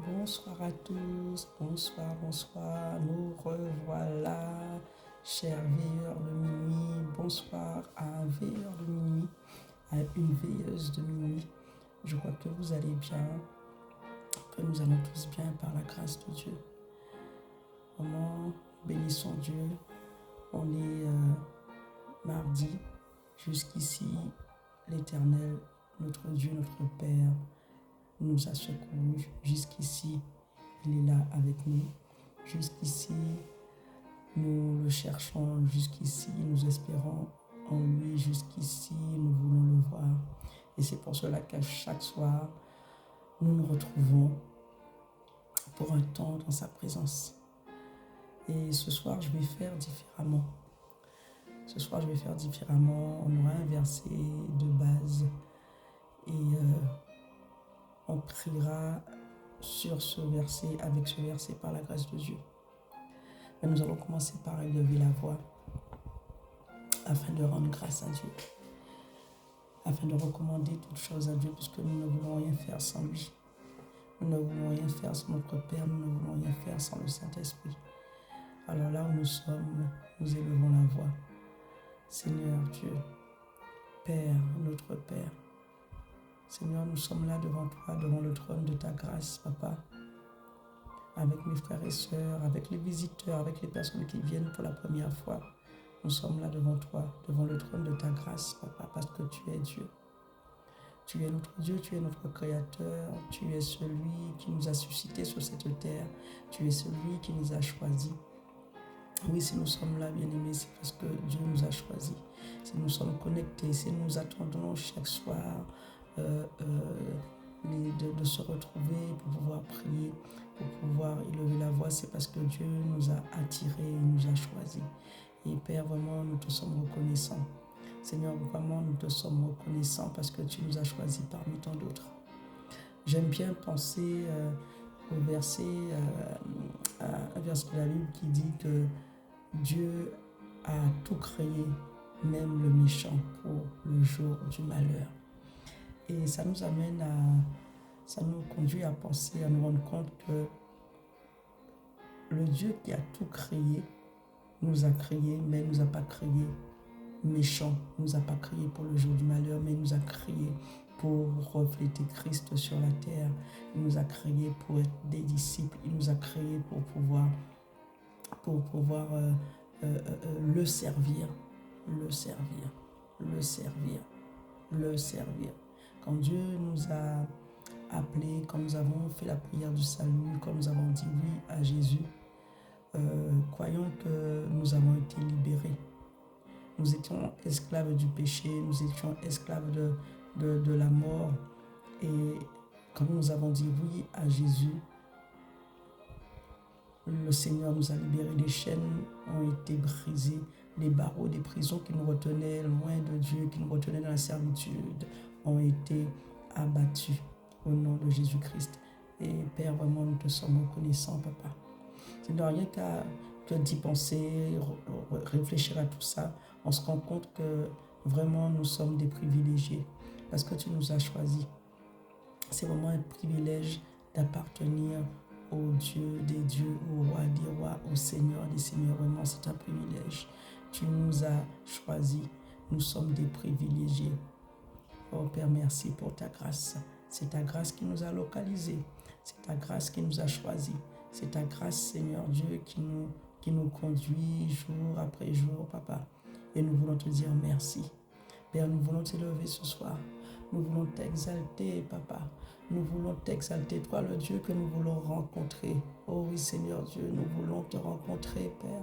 Bonsoir à tous, bonsoir, nous revoilà, chers veilleurs de minuit, bonsoir à un veilleur de minuit, à une veilleuse de minuit. Je crois que vous allez bien, que nous allons tous bien par la grâce de Dieu. Vraiment, bénissons Dieu, on est mardi, jusqu'ici, l'Éternel, notre Dieu, notre Père, nous a secourus. Jusqu'ici, il est là avec nous. Jusqu'ici, nous le cherchons. Jusqu'ici, nous espérons en lui. Jusqu'ici, nous voulons le voir. Et c'est pour cela qu'à chaque soir, nous nous retrouvons pour un temps dans sa présence. Et ce soir, je vais faire différemment. On aura un verset de base et on priera sur ce verset, avec ce verset par la grâce de Dieu. Mais nous allons commencer par élever la voix afin de rendre grâce à Dieu, afin de recommander toutes choses à Dieu, puisque nous ne voulons rien faire sans lui. Nous ne voulons rien faire sans notre Père, nous ne voulons rien faire sans le Saint-Esprit. Alors là où nous sommes, nous élevons la voix. Seigneur Dieu, Père, notre Père, Seigneur, nous sommes là devant toi, devant le trône de ta grâce, Papa, avec mes frères et sœurs, avec les visiteurs, avec les personnes qui viennent pour la première fois. Nous sommes là devant toi, devant le trône de ta grâce, Papa, parce que tu es Dieu. Tu es notre Dieu, tu es notre Créateur, tu es celui qui nous a suscités sur cette terre, tu es celui qui nous a choisis. Oui, si nous sommes là, bien-aimés, c'est parce que Dieu nous a choisis. Si nous sommes connectés, si nous attendons chaque soir de se retrouver pour pouvoir prier, pour pouvoir élever la voix, c'est parce que Dieu nous a attirés, nous a choisis. Et Père, vraiment, nous te sommes reconnaissants. Seigneur, vraiment, nous te sommes reconnaissants parce que tu nous as choisis parmi tant d'autres. J'aime bien penser au verset, un verset de la Bible qui dit que Dieu a tout créé, même le méchant, pour le jour du malheur. Et ça nous conduit à penser, à nous rendre compte que le Dieu qui a tout créé, nous a créé, mais ne nous a pas créé méchant, ne nous a pas créé pour le jour du malheur, mais nous a créé pour refléter Christ sur la terre. Il nous a créé pour être des disciples, il nous a créé pour pouvoir le servir. Quand Dieu nous a appelés, quand nous avons fait la prière du salut, quand nous avons dit oui à Jésus, croyons que nous avons été libérés. Nous étions esclaves du péché, nous étions esclaves de la mort. Et quand nous avons dit oui à Jésus, le Seigneur nous a libérés. Les chaînes ont été brisées, les barreaux des prisons qui nous retenaient loin de Dieu, qui nous retenaient dans la servitude, ont été abattus au nom de Jésus-Christ. Et Père, vraiment, nous te sommes reconnaissants, Papa. C'est rien que d'y penser, réfléchir à tout ça, on se rend compte que vraiment nous sommes des privilégiés parce que tu nous as choisis. C'est vraiment un privilège d'appartenir au Dieu des dieux, au roi des rois, au Seigneur des seigneurs. Vraiment, c'est un privilège. Tu nous as choisis. Nous sommes des privilégiés. Oh Père, merci pour ta grâce. C'est ta grâce qui nous a localisés. C'est ta grâce qui nous a choisis. C'est ta grâce, Seigneur Dieu, qui nous conduit jour après jour, Papa. Et nous voulons te dire merci. Père, nous voulons t'élever ce soir. Nous voulons t'exalter, Papa. Nous voulons t'exalter, toi le Dieu que nous voulons rencontrer. Oh oui, Seigneur Dieu, nous voulons te rencontrer, Père.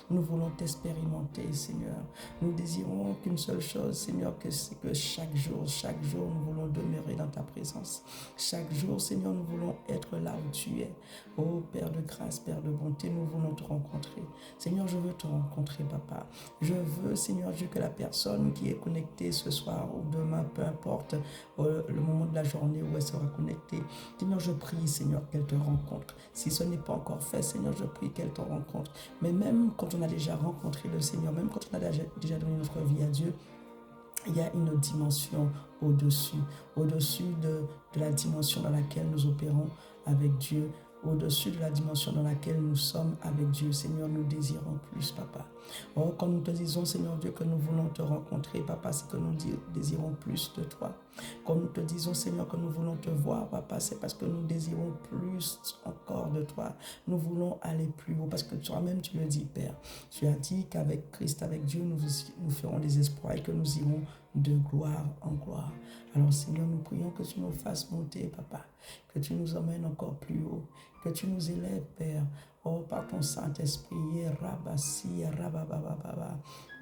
Nous voulons t'expérimenter, Seigneur. Nous désirons qu'une seule chose, Seigneur, que c'est que chaque jour, nous voulons demeurer dans ta présence. Chaque jour, Seigneur, nous voulons être là où tu es. Oh Père de grâce, Père de bonté, nous voulons te rencontrer. Seigneur, je veux te rencontrer, Papa. Je veux, Seigneur Dieu, que la personne qui est connectée ce soir ou demain, peu importe le moment de la journée où elle sera connectée, Seigneur, je prie, Seigneur, qu'elle te rencontre. Si ce n'est pas encore fait, Seigneur, je prie qu'elle te rencontre. Mais même quand on a déjà rencontré le Seigneur, même quand on a déjà donné notre vie à Dieu, il y a une dimension au-dessus de la dimension dans laquelle nous opérons avec Dieu, au-dessus de la dimension dans laquelle nous sommes avec Dieu. Seigneur, nous désirons plus, Papa. Oh, quand nous te disons, Seigneur Dieu, que nous voulons te rencontrer, Papa, c'est que nous désirons plus de toi. Quand nous te disons, Seigneur, que nous voulons te voir, Papa, c'est parce que nous désirons plus encore de toi. Nous voulons aller plus haut, parce que toi-même, tu le dis, Père. Tu as dit qu'avec Christ, avec Dieu, nous ferons des exploits et que nous irons de gloire en gloire. Alors, Seigneur, nous prions que tu nous fasses monter, Papa, que tu nous emmènes encore plus haut, que tu nous élèves, Père. Oh, par ton Saint-Esprit,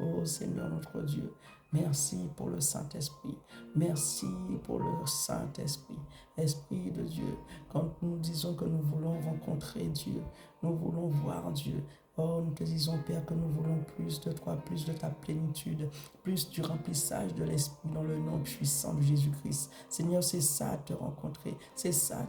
oh Seigneur notre Dieu, merci pour le Saint-Esprit. Merci pour le Saint-Esprit. Esprit de Dieu, quand nous disons que nous voulons rencontrer Dieu, nous voulons voir Dieu, oh, nous te disons, Père, que nous voulons plus de toi, plus de ta plénitude, plus du remplissage de l'Esprit dans le nom puissant de Jésus-Christ. Seigneur, c'est ça te rencontrer, c'est ça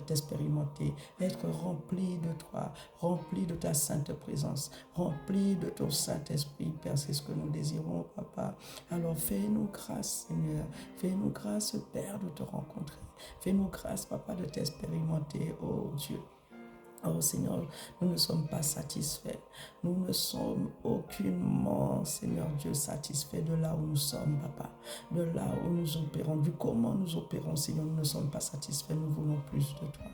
t'expérimenter, être rempli de toi, rempli de ta sainte présence, rempli de ton Saint-Esprit, Père, c'est ce que nous désirons, Papa. Alors fais-nous grâce, Seigneur, fais-nous grâce, Père, de te rencontrer, fais-nous grâce, Papa, de t'expérimenter, oh Dieu. Oh Seigneur, nous ne sommes pas satisfaits. Nous ne sommes aucunement, Seigneur Dieu, satisfaits de là où nous sommes, Papa. De là où nous opérons, du comment nous opérons, Seigneur, nous ne sommes pas satisfaits. Nous voulons plus de toi.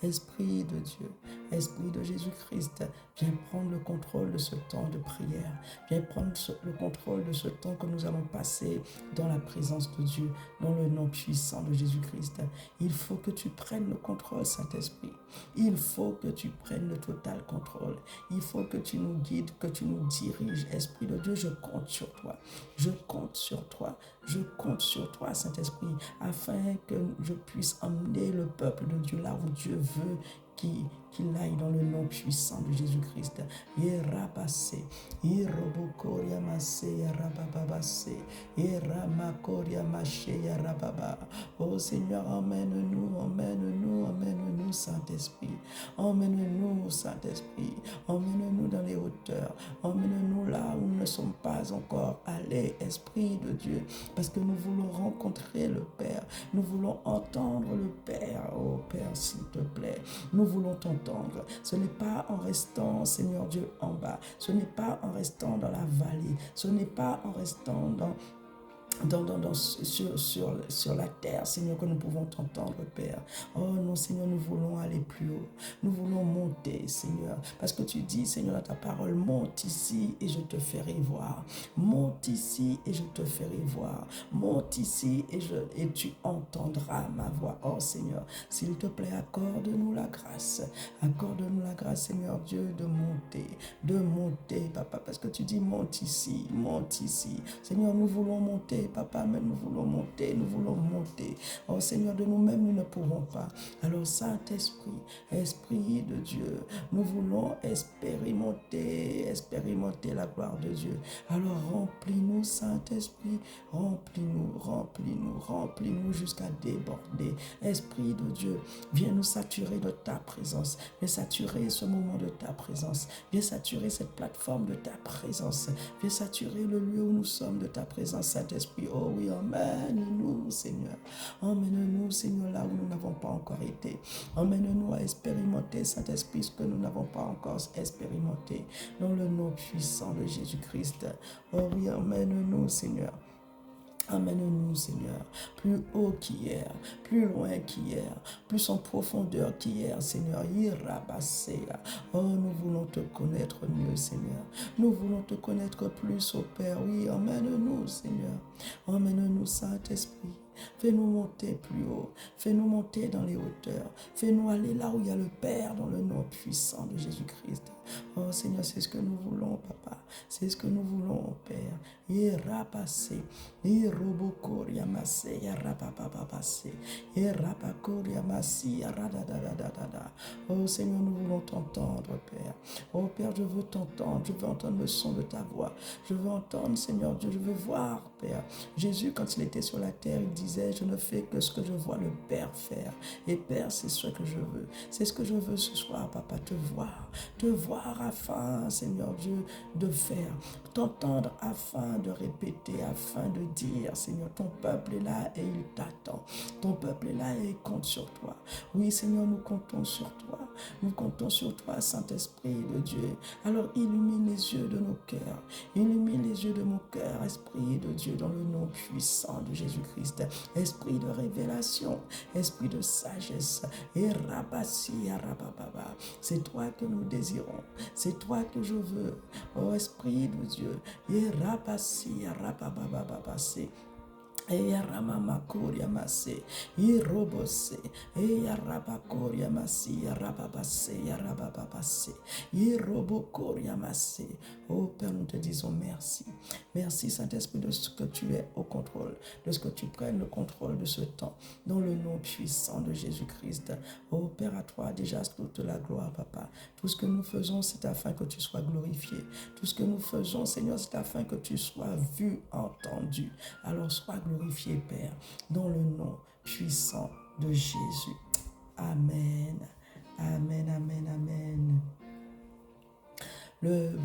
Esprit de Dieu, Esprit de Jésus-Christ, viens prendre le contrôle de ce temps de prière. Viens prendre le contrôle de ce temps que nous allons passer dans la présence de Dieu, dans le nom puissant de Jésus-Christ. Il faut que tu prennes le contrôle, Saint-Esprit. Il faut que tu prennes le total contrôle. Il faut que tu nous guides, que tu nous diriges. Esprit de Dieu, je compte sur toi. Je compte sur toi. Je compte sur toi, Saint-Esprit, afin que je puisse emmener le peuple de Dieu là où Dieu veut qu'il aille dans le nom puissant de Jésus-Christ. Yerabase, Yerobokoria Mase, Yerababase, Yeramakoria Mache, Yerababa. Oh Seigneur, emmène-nous, emmène-nous, emmène-nous, Saint-Esprit. Emmène-nous, Saint-Esprit. Emmène-nous dans les hauteurs. Emmène-nous là où nous ne sommes pas encore allés, Esprit de Dieu. Parce que nous voulons rencontrer le Père. Nous voulons entendre le Père. Oh Père, s'il te plaît. Nous voulons t'entendre. Ce n'est pas en restant, Seigneur Dieu, en bas. Ce n'est pas en restant dans la vallée. Ce n'est pas en restant sur la terre, Seigneur, que nous pouvons t'entendre, Père. Oh non, Seigneur, nous voulons aller plus haut. Nous voulons monter, Seigneur. Parce que tu dis, Seigneur, dans ta parole, monte ici et je te ferai voir. Monte ici et je te ferai voir. Monte ici et tu entendras ma voix. Oh Seigneur, s'il te plaît, accorde-nous la grâce. Accorde-nous la grâce, Seigneur Dieu, de monter, Papa. Parce que tu dis, monte ici, monte ici. Seigneur, nous voulons monter, Papa, mais nous voulons monter, nous voulons monter. Oh Seigneur, de nous-mêmes, nous ne pouvons pas. Alors Saint-Esprit, Esprit de Dieu, nous voulons expérimenter la gloire de Dieu. Alors remplis-nous, Saint-Esprit, remplis-nous jusqu'à déborder. Esprit de Dieu, viens nous saturer de ta présence. Viens saturer ce moment de ta présence. Viens saturer cette plateforme de ta présence. Viens saturer le lieu où nous sommes de ta présence, Saint-Esprit. Oh oui, emmène-nous, Seigneur. Emmène-nous, Seigneur, là où nous n'avons pas encore été. Emmène-nous à expérimenter, Saint-Esprit, ce que nous n'avons pas encore expérimenté. Dans le nom puissant de Jésus-Christ. Oh oui, emmène-nous, Seigneur. Emmène-nous, Seigneur, plus haut qu'hier, plus loin qu'hier, plus en profondeur qu'hier, Seigneur. Oh, nous voulons te connaître mieux, Seigneur. Nous voulons te connaître plus, oh Père. Oui, emmène-nous, Seigneur. Emmène-nous, Saint-Esprit. Fais-nous monter plus haut. Fais-nous monter dans les hauteurs. Fais-nous aller là où il y a le Père, dans le nom puissant de Jésus-Christ. Oh Seigneur, c'est ce que nous voulons, Papa. C'est ce que nous voulons, Père. Yerabase, Yerobokoria Mase, Yerabababase, Yerabakoria Mase, Yeradadadadada. Oh Seigneur, nous voulons t'entendre, Père. Oh Père, je veux t'entendre. Je veux entendre le son de ta voix. Je veux entendre, Seigneur Dieu. Je veux voir, Père. Jésus, quand il était sur la terre, il disait, je ne fais que ce que je vois le Père faire. Et Père, c'est ce que je veux. C'est ce que je veux ce soir, Papa, te voir afin, Seigneur Dieu, de faire, t'entendre afin de répéter, afin de dire, Seigneur, ton peuple est là et il t'attend. Ton peuple est là et il compte sur toi. Oui, Seigneur, nous comptons sur toi. Nous comptons sur toi, Saint-Esprit de Dieu. Alors illumine les yeux de nos cœurs. Illumine les yeux de mon cœur, Esprit de Dieu, dans le nom puissant de Jésus-Christ. Esprit de révélation, esprit de sagesse. Et rabassi, rabababa. C'est toi que nous désirons. C'est toi que je veux. Oh Esprit de Dieu. Et rabassi, rabababa. Eya ramama koria mase, irobose, eya rabakoria masi, rababase, rababase, irobokoria mase. Oh Père, nous te disons merci. Merci Saint-Esprit de ce que tu es au contrôle, de ce que tu prennes le contrôle de ce temps, dans le nom puissant de Jésus-Christ. Oh Père, à toi déjà toute la gloire, Papa. Tout ce que nous faisons, c'est afin que tu sois glorifié. Tout ce que nous faisons, Seigneur, c'est afin que tu sois vu, entendu. Alors sois glorifié, Père, dans le nom puissant de Jésus. Amen. Amen, amen, amen. Le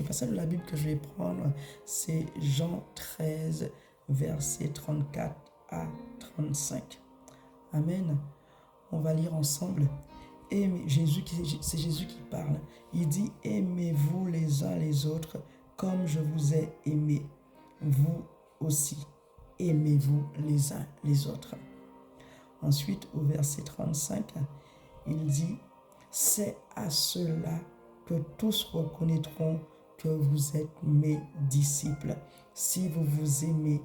passage de la Bible que je vais prendre, c'est Jean 13, versets 34 à 35. Amen. On va lire ensemble. Et c'est Jésus qui parle. Il dit, aimez-vous les uns les autres comme je vous ai aimé. Vous aussi, aimez-vous les uns les autres. Ensuite, au verset 35, il dit, c'est à cela que tous reconnaîtront que vous êtes mes disciples, si vous vous aimez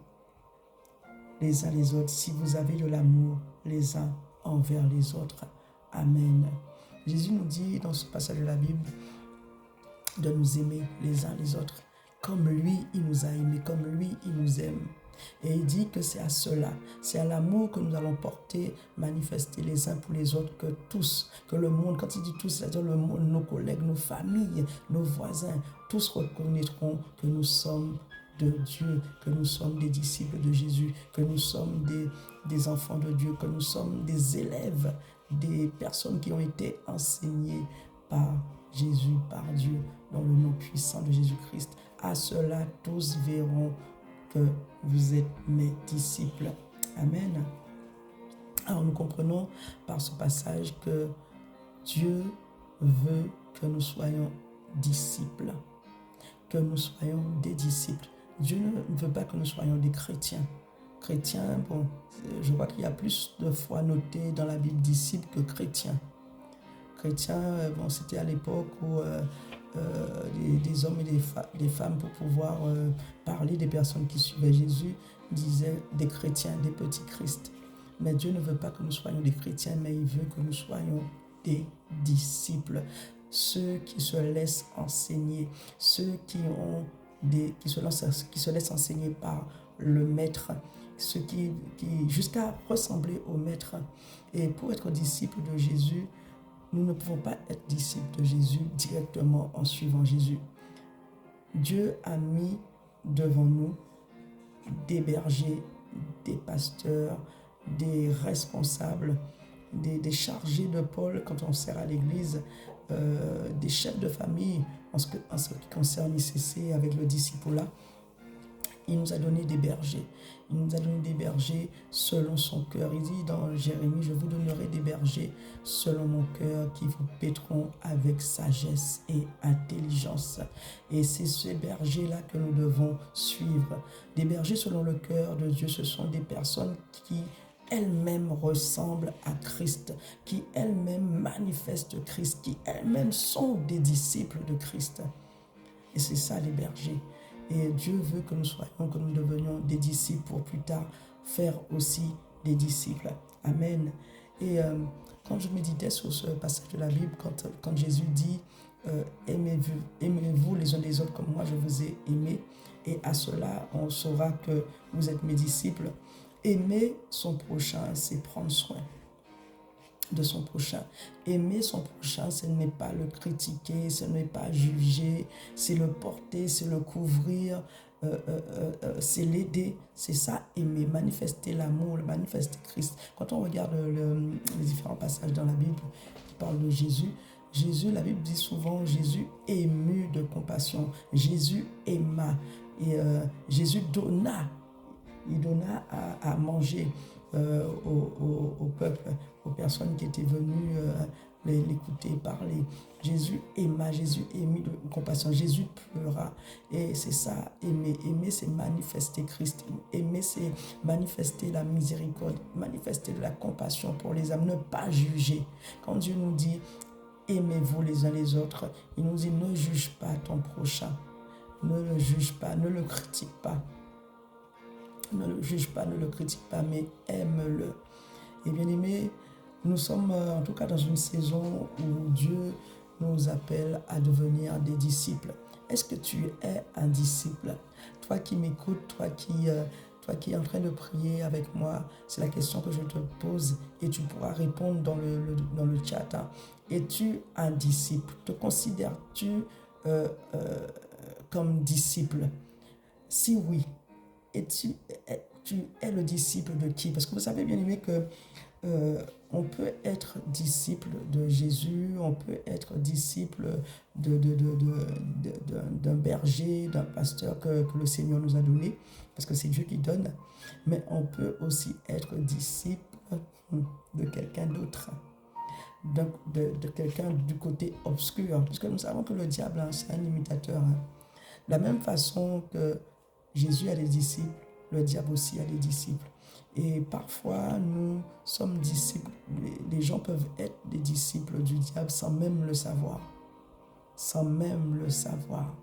les uns les autres, si vous avez de l'amour les uns envers les autres. Amen. Jésus nous dit dans ce passage de la Bible de nous aimer les uns les autres, comme lui, il nous a aimés, comme lui, il nous aime. Et il dit que c'est à cela, c'est à l'amour que nous allons porter, manifester les uns pour les autres, que tous, que le monde, quand il dit tous, c'est-à-dire le monde, nos collègues, nos familles, nos voisins, tous reconnaîtront que nous sommes de Dieu, que nous sommes des disciples de Jésus, que nous sommes des enfants de Dieu, que nous sommes des élèves, des personnes qui ont été enseignées par Jésus, par Dieu, dans le nom puissant de Jésus-Christ. À cela, tous verront que vous êtes mes disciples. Amen. Alors nous comprenons par ce passage que Dieu veut que nous soyons disciples, que nous soyons des disciples. Dieu ne veut pas que nous soyons des chrétiens. Chrétiens, bon, je vois qu'il y a plus de fois noté dans la Bible disciples que chrétiens. Chrétiens, bon, c'était à l'époque où des hommes et des femmes, pour pouvoir parler des personnes qui suivaient Jésus, disaient des chrétiens, des petits Christ. Mais Dieu ne veut pas que nous soyons des chrétiens, mais il veut que nous soyons des disciples, ceux qui se laissent enseigner, ceux qui se laissent enseigner par le maître, ceux qui jusqu'à ressembler au maître. Et pour être disciple de Jésus, nous ne pouvons pas être disciples de Jésus directement en suivant Jésus. Dieu a mis devant nous des bergers, des pasteurs, des responsables, des chargés de pôle quand on sert à l'église, des chefs de famille en ce qui concerne ICC avec le discipulat. Il nous a donné des bergers. Il nous a donné des bergers selon son cœur. Il dit dans Jérémie, je vous donnerai des bergers selon mon cœur qui vous paîtront avec sagesse et intelligence. Et c'est ces bergers-là que nous devons suivre. Des bergers selon le cœur de Dieu, ce sont des personnes qui elles-mêmes ressemblent à Christ, qui elles-mêmes manifestent Christ, qui elles-mêmes sont des disciples de Christ. Et c'est ça les bergers. Et Dieu veut que nous devenions des disciples pour plus tard faire aussi des disciples. Amen. Et quand je méditais sur ce passage de la Bible, quand Jésus dit aimez-vous les uns les autres comme moi je vous ai aimé, et à cela on saura que vous êtes mes disciples. Aimer son prochain, c'est prendre soin de son prochain. Aimer son prochain, ce n'est pas le critiquer, ce n'est pas juger, c'est le porter, c'est le couvrir c'est l'aider, c'est ça, aimer, manifester l'amour, manifester Christ. Quand on regarde les différents passages dans la Bible qui parlent de Jésus, la Bible dit souvent, Jésus ému de compassion, Jésus aima, et Jésus donna, il donna à manger au peuple, aux personnes qui étaient venues l'écouter parler. Jésus aima, Jésus ému de compassion, Jésus pleura. Et c'est ça, aimer. Aimer, c'est manifester Christ. Aimer, c'est manifester la miséricorde, manifester de la compassion pour les âmes, ne pas juger. Quand Dieu nous dit, aimez-vous les uns les autres, il nous dit, ne juge pas ton prochain. Ne le juge pas, ne le critique pas. Ne le juge pas, ne le critique pas, mais aime-le. Et bien aimé, nous sommes en tout cas dans une saison où Dieu nous appelle à devenir des disciples. Est-ce que tu es un disciple? Toi qui m'écoutes, toi qui es en train de prier avec moi, c'est la question que je te pose et tu pourras répondre dans le chat. Es-tu un disciple? Te considères-tu comme disciple? Si oui, tu es le disciple de qui? Parce que vous savez bien aimé que on peut être disciple de Jésus, on peut être disciple d'un berger, d'un pasteur que le Seigneur nous a donné, parce que c'est Dieu qui donne, mais on peut aussi être disciple de quelqu'un d'autre, de quelqu'un du côté obscur, parce que nous savons que le diable, c'est un imitateur. De la même façon que Jésus a des disciples, le diable aussi a des disciples. Et parfois, nous sommes disciples. Les gens peuvent être des disciples du diable sans même le savoir. Sans même le savoir.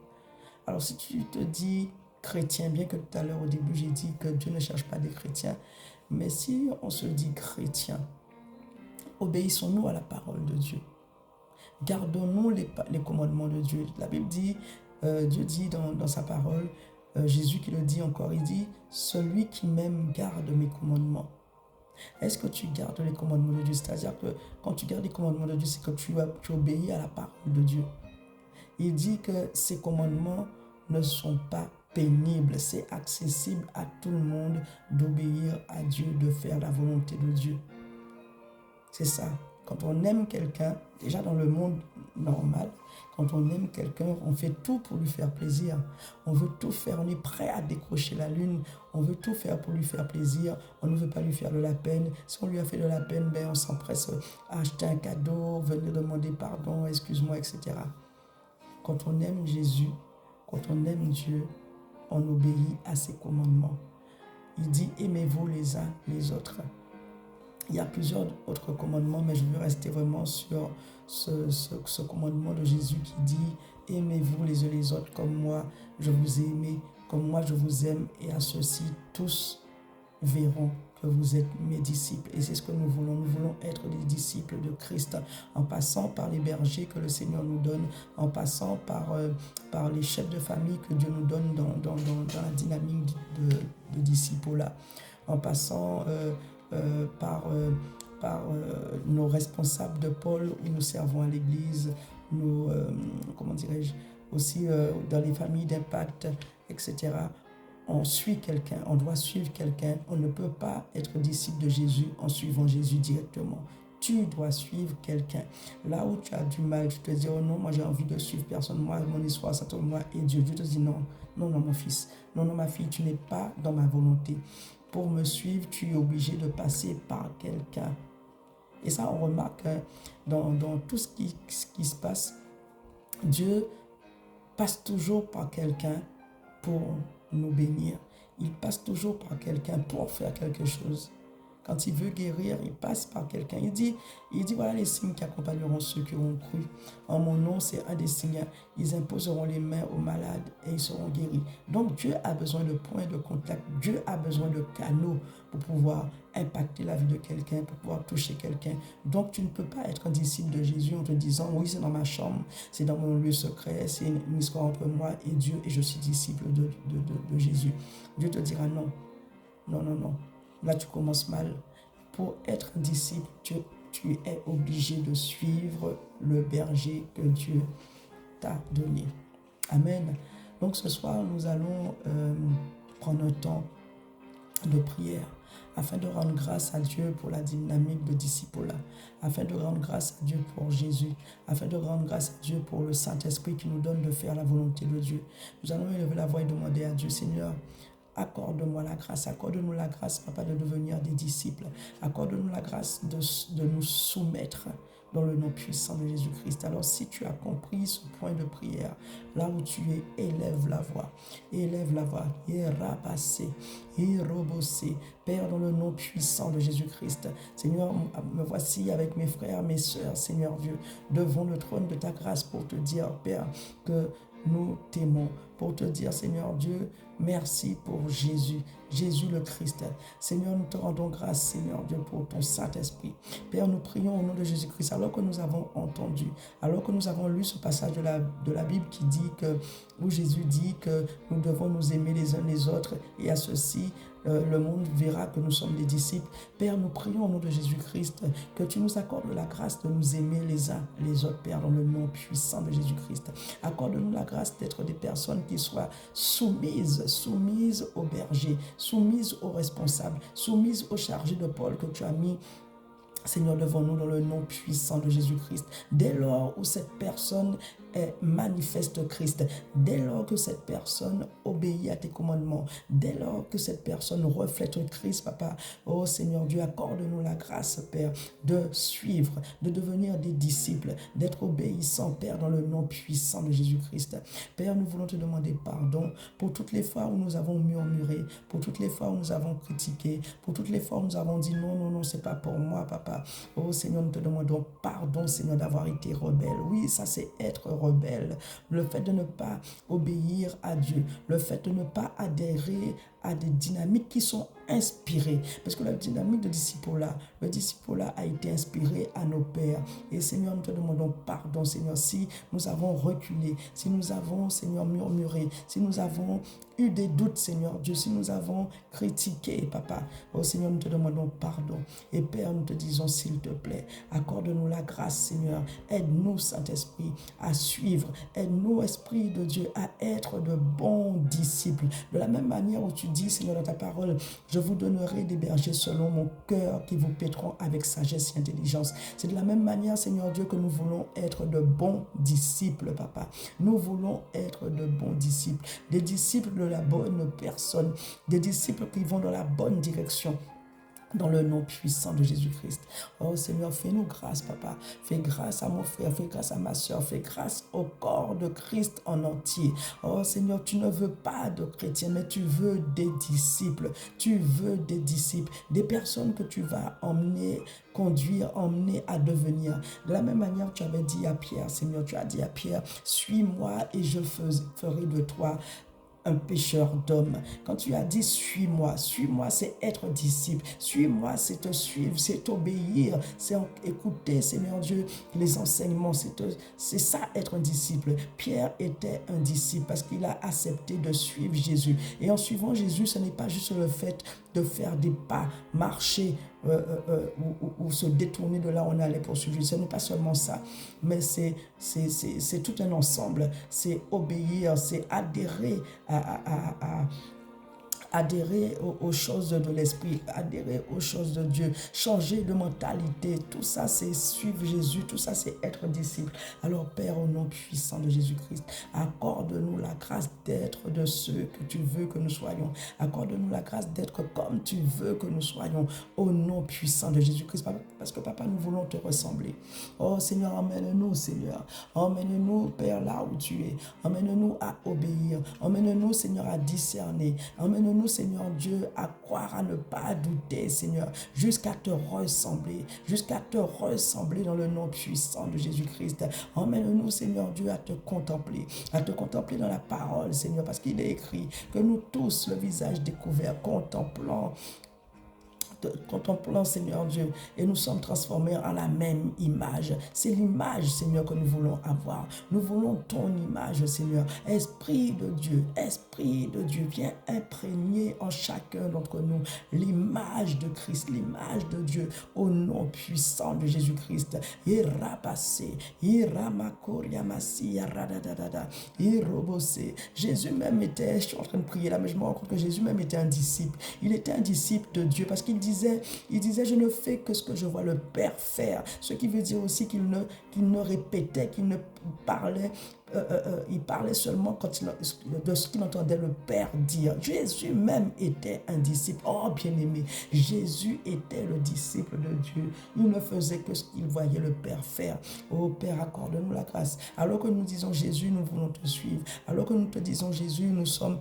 Alors, si tu te dis chrétien, bien que tout à l'heure, au début, j'ai dit que Dieu ne cherche pas des chrétiens, mais si on se dit chrétien, obéissons-nous à la parole de Dieu. Gardons-nous les commandements de Dieu. La Bible dit, Dieu dit dans sa parole, Jésus qui le dit encore, il dit, celui qui m'aime garde mes commandements. Est-ce que tu gardes les commandements de Dieu? C'est-à-dire que quand tu gardes les commandements de Dieu, c'est que tu obéis à la parole de Dieu. Il dit que ces commandements ne sont pas pénibles. C'est accessible à tout le monde d'obéir à Dieu, de faire la volonté de Dieu. C'est ça. Quand on aime quelqu'un, déjà dans le monde normal, quand on aime quelqu'un, on fait tout pour lui faire plaisir. On veut tout faire, on est prêt à décrocher la lune. On veut tout faire pour lui faire plaisir. On ne veut pas lui faire de la peine. Si on lui a fait de la peine, ben on s'empresse à acheter un cadeau, venir demander pardon, excuse-moi, etc. Quand on aime Jésus, quand on aime Dieu, on obéit à ses commandements. Il dit, aimez-vous les uns les autres. Il y a plusieurs autres commandements, mais je veux rester vraiment sur ce commandement de Jésus qui dit « Aimez-vous les uns les autres comme moi, je vous ai aimé, comme moi je vous aime, et à ceux-ci, tous verront que vous êtes mes disciples. » Et c'est ce que nous voulons. Nous voulons être des disciples de Christ, en passant par les bergers que le Seigneur nous donne, en passant par les chefs de famille que Dieu nous donne dans la dynamique de disciples-là, en passant par nos responsables de pôle où nous servons à l'église, comment dirais-je, aussi dans les familles d'impact, etc. On suit quelqu'un, on doit suivre quelqu'un. On ne peut pas être disciple de Jésus en suivant Jésus directement. Tu dois suivre quelqu'un. Là où tu as du mal, tu te dis, oh non, moi j'ai envie de suivre personne, moi mon histoire, ça tourne moi et Dieu. Dieu te dit non, non, non mon fils, non, non ma fille, tu n'es pas dans ma volonté. Pour me suivre, tu es obligé de passer par quelqu'un. Et ça, on remarque dans tout ce qui se passe, Dieu passe toujours par quelqu'un pour nous bénir. Il passe toujours par quelqu'un pour faire quelque chose. Quand il veut guérir, il passe par quelqu'un. Il dit, voilà les signes qui accompagneront ceux qui auront cru. En mon nom, c'est un des signes. Ils imposeront les mains aux malades et ils seront guéris. Donc Dieu a besoin de points de contact. Dieu a besoin de canaux pour pouvoir impacter la vie de quelqu'un, pour pouvoir toucher quelqu'un. Donc tu ne peux pas être un disciple de Jésus en te disant, oui, c'est dans ma chambre, c'est dans mon lieu secret, c'est une histoire entre moi et Dieu et je suis disciple de Jésus. Dieu te dira non, non, non, non. Là, tu commences mal. Pour être un disciple, tu es obligé de suivre le berger que Dieu t'a donné. Amen. Donc ce soir, nous allons prendre un temps de prière afin de rendre grâce à Dieu pour la dynamique de disciple-là, afin de rendre grâce à Dieu pour Jésus, afin de rendre grâce à Dieu pour le Saint-Esprit qui nous donne de faire la volonté de Dieu. Nous allons élever la voix et demander à Dieu, Seigneur, accorde-moi la grâce, accorde-nous la grâce, Papa, de devenir des disciples. Accorde-nous la grâce de nous soumettre dans le nom puissant de Jésus-Christ. Alors, si tu as compris ce point de prière, là où tu es, élève la voix. Élève la voix. Père, dans le nom puissant de Jésus-Christ. Seigneur, me voici avec mes frères, mes sœurs, Seigneur Dieu, devant le trône de ta grâce pour te dire, Père, que nous t'aimons, pour te dire, Seigneur Dieu, merci pour Jésus, Jésus le Christ. Seigneur, nous te rendons grâce, Seigneur Dieu, pour ton Saint-Esprit. Père, nous prions au nom de Jésus-Christ, alors que nous avons entendu, alors que nous avons lu ce passage de la Bible qui dit que, où Jésus dit que nous devons nous aimer les uns les autres, et à ceci, le monde verra que nous sommes des disciples. Père, nous prions au nom de Jésus-Christ que tu nous accordes la grâce de nous aimer les uns les autres, Père, dans le nom puissant de Jésus-Christ. Accorde-nous la grâce d'être des personnes qui soient soumises au berger, soumises aux responsables, soumises aux chargés de Paul que tu as mis, Seigneur, devant nous dans le nom puissant de Jésus-Christ. Dès lors où cette personne manifeste Christ, dès lors que cette personne obéit à tes commandements, dès lors que cette personne reflète Christ, Papa, oh Seigneur Dieu, accorde-nous la grâce, Père, de suivre, de devenir des disciples, d'être obéissants, Père, dans le nom puissant de Jésus-Christ. Père, nous voulons te demander pardon pour toutes les fois où nous avons murmuré, pour toutes les fois où nous avons critiqué, pour toutes les fois où nous avons dit non, non, non, c'est pas pour moi, Papa. Oh Seigneur, nous te demandons pardon, Seigneur, d'avoir été rebelle. Oui, ça c'est être rebelle. Le fait de ne pas obéir à Dieu, le fait de ne pas adhérer à des dynamiques qui sont inspirées. Parce que la dynamique de disciple-là, le disciple-là a été inspiré à nos pères. Et Seigneur, nous te demandons pardon, Seigneur, si nous avons reculé, si nous avons, Seigneur, murmuré, si nous avons eu des doutes, Seigneur Dieu, si nous avons critiqué, Papa. Oh Seigneur, nous te demandons pardon. Et Père, nous te disons, s'il te plaît, accorde-nous la grâce, Seigneur. Aide-nous, Saint-Esprit, à suivre. Aide-nous, Esprit de Dieu, à être de bons disciples. De la même manière où tu dis, Seigneur, dans ta parole, je vous donnerai des bergers selon mon cœur qui vous paîtront avec sagesse et intelligence. C'est de la même manière, Seigneur Dieu, que nous voulons être de bons disciples, Papa. Nous voulons être de bons disciples, des disciples de la bonne personne, des disciples qui vont dans la bonne direction. Dans le nom puissant de Jésus-Christ. Oh Seigneur, fais-nous grâce, Papa. Fais grâce à mon frère, fais grâce à ma soeur, fais grâce au corps de Christ en entier. Oh Seigneur, tu ne veux pas de chrétiens, mais tu veux des disciples. Tu veux des disciples, des personnes que tu vas emmener, conduire, emmener à devenir. De la même manière que tu avais dit à Pierre, Seigneur, tu as dit à Pierre, suis-moi et je ferai de toi un pécheur d'hommes. Quand tu as dit suis-moi, c'est être disciple, suis-moi c'est te suivre, c'est t'obéir, c'est écouter, Seigneur Dieu, les enseignements, c'est ça être un disciple. Pierre était un disciple parce qu'il a accepté de suivre Jésus. Et en suivant Jésus, ce n'est pas juste le fait de faire des pas, marcher ou se détourner de là où on allait pour suivre. Ce n'est pas seulement ça, mais c'est tout un ensemble. C'est obéir, c'est adhérer adhérer aux choses de l'esprit, adhérer aux choses de Dieu, changer de mentalité. Tout ça, c'est suivre Jésus. Tout ça, c'est être disciple. Alors, Père, au nom puissant de Jésus-Christ, accorde-nous la grâce d'être de ceux que tu veux que nous soyons. Accorde-nous la grâce d'être comme tu veux que nous soyons. Au nom puissant de Jésus-Christ. Parce que, Papa, nous voulons te ressembler. Oh, Seigneur, emmène-nous, Seigneur. Emmène-nous, Père, là où tu es. Emmène-nous à obéir. Emmène-nous, Seigneur, à discerner. Emmène-nous, Seigneur Dieu, à croire, à ne pas douter, Seigneur, jusqu'à te ressembler dans le nom puissant de Jésus-Christ. Emmène-nous, Seigneur Dieu, à te contempler dans la parole, Seigneur, parce qu'il est écrit que nous tous, le visage découvert, contemplant contemplant, Seigneur Dieu, et nous sommes transformés en la même image. C'est l'image, Seigneur, que nous voulons avoir. Nous voulons ton image, Seigneur. Esprit de Dieu, viens imprégner en chacun d'entre nous l'image de Christ, l'image de Dieu, au nom puissant de Jésus-Christ. Jésus même était, je suis en train de prier là, mais je me rends compte que Jésus même était un disciple. Il était un disciple de Dieu parce qu'il disait, je ne fais que ce que je vois le Père faire. Ce qui veut dire aussi qu'il ne répétait, qu'il ne parlait, il parlait seulement de ce qu'il entendait le Père dire. Jésus même était un disciple. Oh bien-aimé, Jésus était le disciple de Dieu. Il ne faisait que ce qu'il voyait le Père faire. Oh Père, accorde-nous la grâce. Alors que nous disons Jésus, nous voulons te suivre. Alors que nous te disons Jésus, nous sommes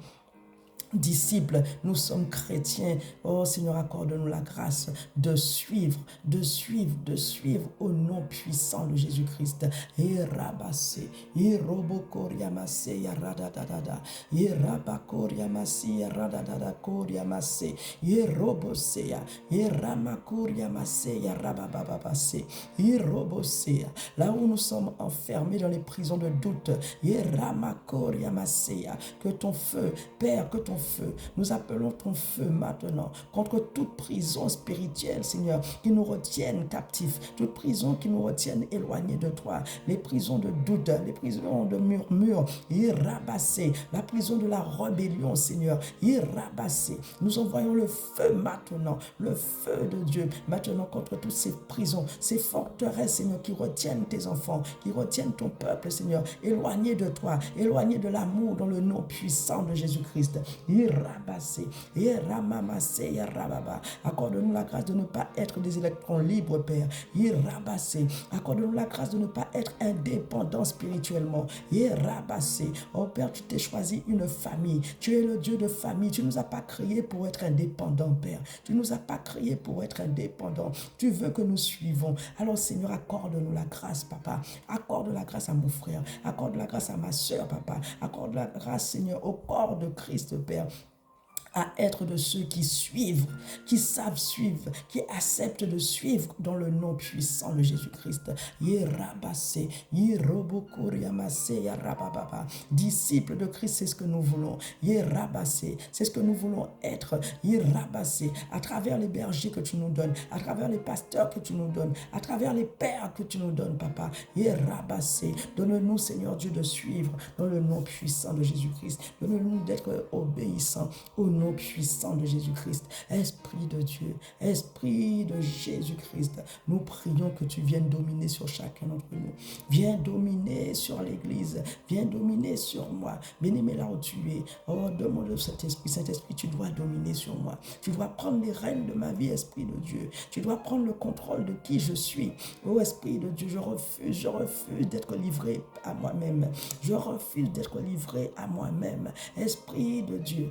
disciples, nous sommes chrétiens. Oh Seigneur, accorde-nous la grâce de suivre au nom puissant de Jésus-Christ. Et rabassé, et robokoriamase, ya radadada, et rabakoriamasi, ya radadada koriamase, et robosea, et ramakoriamase, ya rababababase, et robosea. Là où nous sommes enfermés dans les prisons de doute, et ramakoriamasea, que ton feu, Père, que ton feu, nous appelons ton feu maintenant contre toute prison spirituelle, Seigneur, qui nous retienne captifs, toute prison qui nous retienne éloignés de toi, les prisons de doute, les prisons de murmure, rabassé, la prison de la rébellion, Seigneur, rabassé. Nous envoyons le feu maintenant, le feu de Dieu maintenant contre toutes ces prisons, ces forteresses, Seigneur, qui retiennent tes enfants, qui retiennent ton peuple, Seigneur, éloignés de toi, éloignés de l'amour dans le nom puissant de Jésus-Christ. Accorde-nous la grâce de ne pas être des électrons libres, Père. Accorde-nous la grâce de ne pas être indépendants spirituellement. Oh Père, tu t'es choisi une famille. Tu es le Dieu de famille. Tu ne nous as pas créés pour être indépendants, Père. Tu ne nous as pas créés pour être indépendants. Tu veux que nous suivons. Alors Seigneur, accorde-nous la grâce, Papa. Accorde la grâce à mon frère. Accorde la grâce à ma soeur, Papa. Accorde la grâce, Seigneur, au corps de Christ, Père, à être de ceux qui suivent, qui savent suivre, qui acceptent de suivre dans le nom puissant de Jésus-Christ. Disciples de Christ, c'est ce que nous voulons. C'est ce que nous voulons être. À travers les bergers que tu nous donnes, à travers les pasteurs que tu nous donnes, à travers les pères que tu nous donnes, Papa. Donne-nous, Seigneur Dieu, de suivre dans le nom puissant de Jésus-Christ. Donne-nous d'être obéissants au nom puissant de Jésus-Christ. Esprit de Dieu, Esprit de Jésus-Christ, nous prions que tu viennes dominer sur chacun d'entre nous. Viens dominer sur l'Église, viens dominer sur moi. Bien-aimé, là où tu es, oh, demande cet esprit. Saint-Esprit, tu dois dominer sur moi. Tu dois prendre les rênes de ma vie, Esprit de Dieu. Tu dois prendre le contrôle de qui je suis. Oh, Esprit de Dieu, je refuse d'être livré à moi-même. Je refuse d'être livré à moi-même. Esprit de Dieu,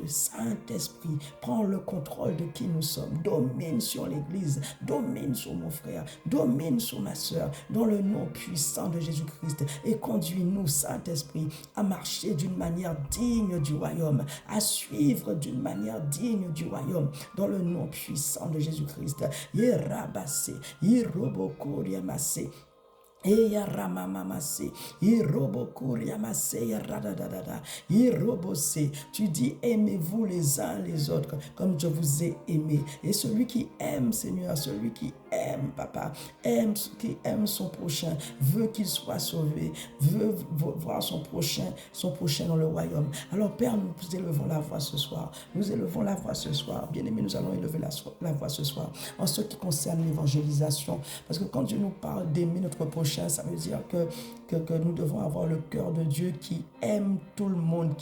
Saint-Esprit, prends le contrôle de qui nous sommes. Domine sur l'Église, domine sur mon frère, domine sur ma soeur, dans le nom puissant de Jésus-Christ. Et conduis-nous, Saint-Esprit, à marcher d'une manière digne du royaume, à suivre d'une manière digne du royaume, dans le nom puissant de Jésus-Christ. Yerabassé, Yerobokoriamassé. Eya ramamamase, irobokuriamase, radadadada, irobose. Tu dis aimez-vous les uns les autres comme je vous ai aimé. Et celui qui aime, Seigneur, celui qui aime, Papa, qui aime son prochain, veut qu'il soit sauvé, veut voir son prochain dans le royaume. Alors Père, nous élevons la voix ce soir. Nous élevons la voix ce soir. Bien-aimés, nous allons élever la voix ce soir en ce qui concerne l'évangélisation. Parce que quand Dieu nous parle d'aimer notre prochain, ça veut dire que nous devons avoir le cœur de Dieu qui aime tout le monde,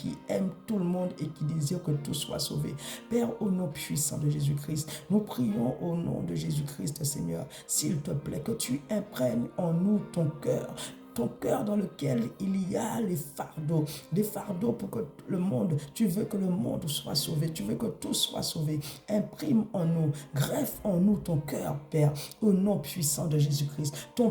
et qui désire que tout soit sauvé. Père, au nom puissant de Jésus-Christ, nous prions au nom de Jésus-Christ, Seigneur, s'il te plaît, que tu imprègnes en nous ton cœur, ton cœur dans lequel il y a les fardeaux, des fardeaux pour que le monde, tu veux que le monde soit sauvé, tu veux que tout soit sauvé. Imprime en nous, greffe en nous ton cœur, Père, au nom puissant de Jésus-Christ, ton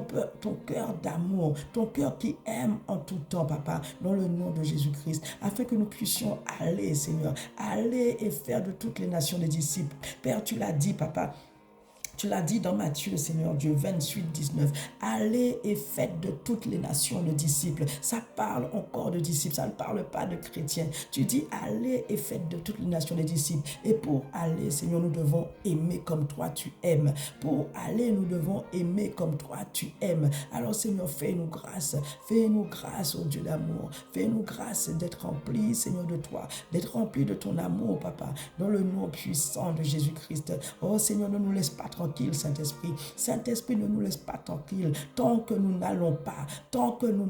cœur d'amour, ton cœur qui aime en tout temps, Papa, dans le nom de Jésus-Christ, afin que nous puissions aller, Seigneur, aller et faire de toutes les nations des disciples. Père, tu l'as dit, Papa. Tu l'as dit dans Matthieu, Seigneur Dieu, 28, 19. Allez et faites de toutes les nations de disciples. Ça parle encore de disciples, ça ne parle pas de chrétiens. Tu dis allez et faites de toutes les nations des disciples. Et pour aller, Seigneur, nous devons aimer comme toi tu aimes. Pour aller, nous devons aimer comme toi tu aimes. Alors, Seigneur, fais-nous grâce. Fais-nous grâce, ô Dieu d'amour. Fais-nous grâce d'être remplis, Seigneur, de toi. D'être remplis de ton amour, Papa. Dans le nom puissant de Jésus-Christ. Oh, Seigneur, ne nous laisse pas tranquille, Saint-Esprit. Saint-Esprit, ne nous laisse pas tranquille tant que nous n'allons pas, tant que nous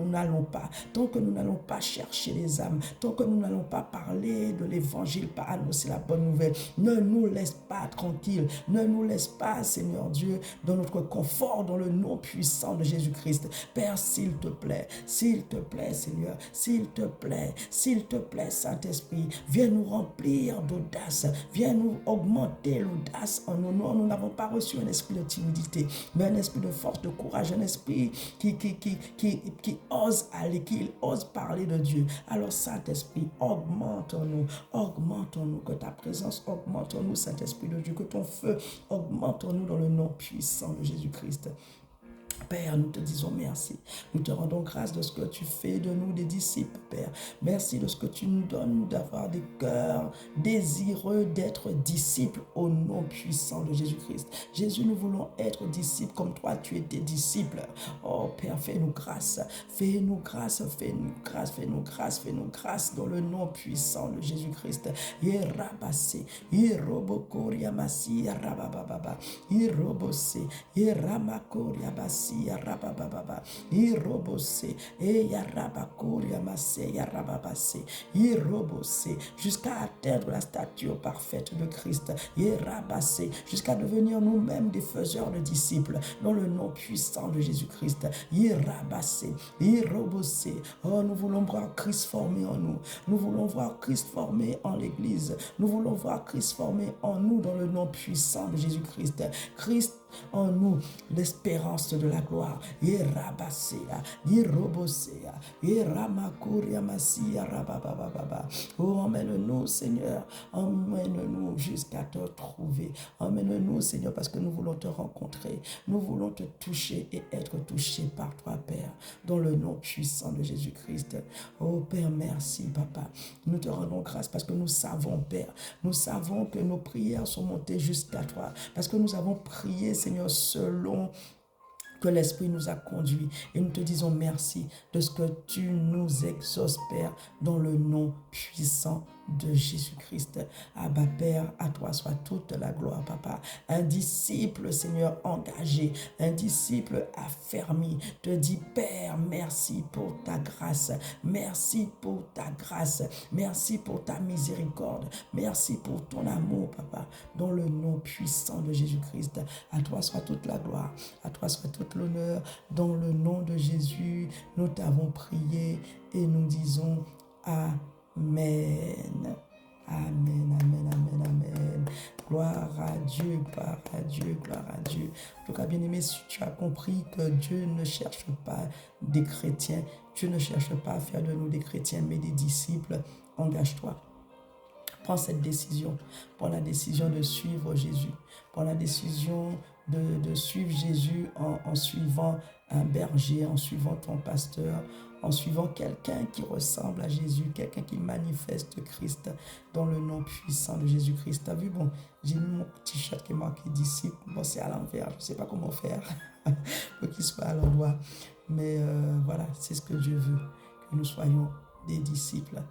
n'allons pas, tant que nous n'allons pas chercher les âmes, tant que nous n'allons pas parler de l'évangile, pas annoncer la bonne nouvelle. Ne nous laisse pas tranquille, ne nous laisse pas, Seigneur Dieu, dans notre confort, dans le nom puissant de Jésus-Christ. Père, s'il te plaît, Seigneur, s'il te plaît, Saint-Esprit, viens nous remplir d'audace, viens nous augmenter l'audace en nous. Nous n'avons pas reçu un esprit de timidité, mais un esprit de force, de courage, un esprit qui ose aller, qui ose parler de Dieu. Alors, Saint-Esprit, augmente-nous, que ta présence augmente en nous, Saint-Esprit de Dieu, que ton feu augmente en nous dans le nom puissant de Jésus-Christ. Père, nous te disons merci. Nous te rendons grâce de ce que tu fais de nous des disciples, Père. Merci de ce que tu nous donnes d'avoir des cœurs désireux d'être disciples au nom puissant de Jésus-Christ. Jésus, nous voulons être disciples comme toi, tu étais disciple. Oh Père, fais-nous grâce. Fais-nous grâce dans le nom puissant de Jésus-Christ. Yerabase, Yerobokoriamasi, Yarabababa, Yerobose, Yeramakoriabasi. Yarabababa, Irobose, Yarabakoria Masse, Yarababase, Irobose, jusqu'à atteindre la stature parfaite de Christ, Yarabase, jusqu'à devenir nous-mêmes des faiseurs de disciples, dans le nom puissant de Jésus-Christ, Yarabase, Irobose. Oh, nous voulons voir Christ formé en nous, nous voulons voir Christ formé en l'Église, nous voulons voir Christ formé en nous, dans le nom puissant de Jésus-Christ. Christ en nous, l'espérance de la gloire. Yerabasea, Yerobosea, Yeramakuria Masia Rabababa. Oh, emmène-nous, Seigneur, emmène-nous jusqu'à te trouver. Emmène-nous, Seigneur, parce que nous voulons te rencontrer. Nous voulons te toucher et être touchés par toi, Père, dans le nom puissant de Jésus-Christ. Oh, Père, merci, Papa. Nous te rendons grâce parce que nous savons, Père, nous savons que nos prières sont montées jusqu'à toi, parce que nous avons prié, Seigneur, selon que l'Esprit nous a conduits. Et nous te disons merci de ce que tu nous exauces, Père, dans le nom puissant de Jésus-Christ. Abba, Père, à toi soit toute la gloire, Papa. Un disciple, Seigneur, engagé, un disciple affermi, te dit, Père, merci pour ta grâce, merci pour ta grâce, merci pour ta miséricorde, merci pour ton amour, Papa, dans le nom puissant de Jésus-Christ. À toi soit toute la gloire, à toi soit tout l'honneur, dans le nom de Jésus, nous t'avons prié et nous disons Amen. Amen, amen, amen, amen. Gloire à Dieu, gloire à Dieu, gloire à Dieu. En tout cas, bien-aimé, si tu as compris que Dieu ne cherche pas des chrétiens, Dieu ne cherche pas à faire de nous des chrétiens, mais des disciples, engage-toi. Prends cette décision. Prends la décision de suivre Jésus. Prends la décision de suivre Jésus en suivant un berger, en suivant ton pasteur, en suivant quelqu'un qui ressemble à Jésus, quelqu'un qui manifeste Christ dans le nom puissant de Jésus-Christ. T'as vu, bon, j'ai mis mon t-shirt qui est marqué disciple. Bon, c'est à l'envers, je ne sais pas comment faire pour qu'il soit à l'endroit. Mais voilà, c'est ce que Dieu veut, que nous soyons des disciples.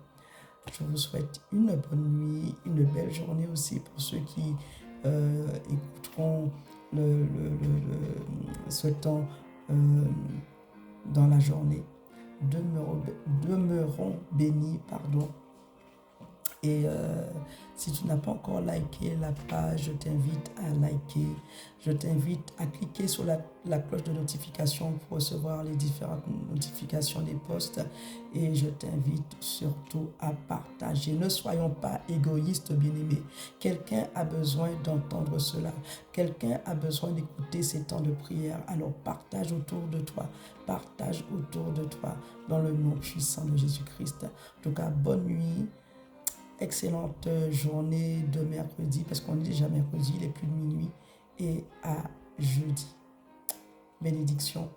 Je vous souhaite une bonne nuit, une belle journée aussi pour ceux qui écouteront ce temps dans la journée. Demeurons bénis, Et si tu n'as pas encore liké la page, je t'invite à liker. Je t'invite à cliquer sur la cloche de notification pour recevoir les différentes notifications des posts. Et je t'invite surtout à partager. Ne soyons pas égoïstes, bien-aimés. Quelqu'un a besoin d'entendre cela. Quelqu'un a besoin d'écouter ces temps de prière. Alors partage autour de toi. Partage autour de toi dans le nom puissant de Jésus-Christ. En tout cas, bonne nuit. Excellente journée de mercredi, parce qu'on est déjà mercredi, il est plus de minuit, et à jeudi. Bénédiction.